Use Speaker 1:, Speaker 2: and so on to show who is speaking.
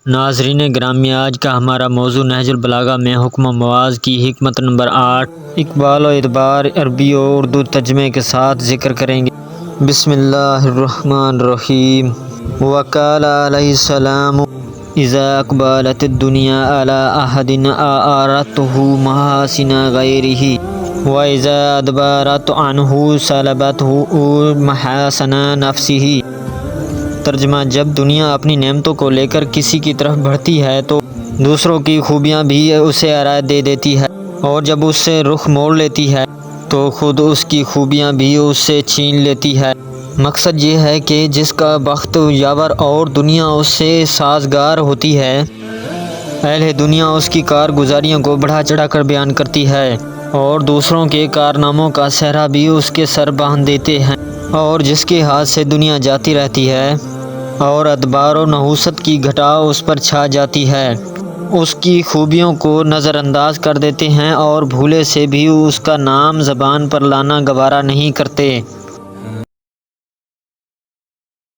Speaker 1: ناظرین گرامی، آج کا ہمارا موضوع نہج البلاغہ میں حکم و مواز کی حکمت نمبر 8 اقبال و ادبار عربی و اردو ترجمے کے ساتھ ذکر کریں گے۔ بسم اللہ الرحمن الرحیم۔ وقال علیہ السلام اذا اقبالت الدنیا علی احد اعارته محاسن غیرہ واذا ادبرت عنہ سلبته محاسن نفسہ۔ ترجمہ: جب دنیا اپنی نعمتوں کو لے کر کسی کی طرف بڑھتی ہے تو دوسروں کی خوبیاں بھی اسے ارائے دے دیتی ہے، اور جب اس سے رخ موڑ لیتی ہے تو خود اس کی خوبیاں بھی اس سے چھین لیتی ہے۔ مقصد یہ ہے کہ جس کا بخت یاور اور دنیا اس سے سازگار ہوتی ہے، اہل دنیا اس کی کارگزاریوں کو بڑھا چڑھا کر بیان کرتی ہے، اور دوسروں کے کارناموں کا صحرا بھی اس کے سر باندھ دیتے ہیں، اور جس کے ہاتھ سے دنیا جاتی رہتی ہے اور ادبار و نحوست کی گھٹا اس پر چھا جاتی ہے، اس کی خوبیوں کو نظر انداز کر دیتے ہیں اور بھولے سے بھی اس کا نام زبان پر لانا گوارا نہیں کرتے۔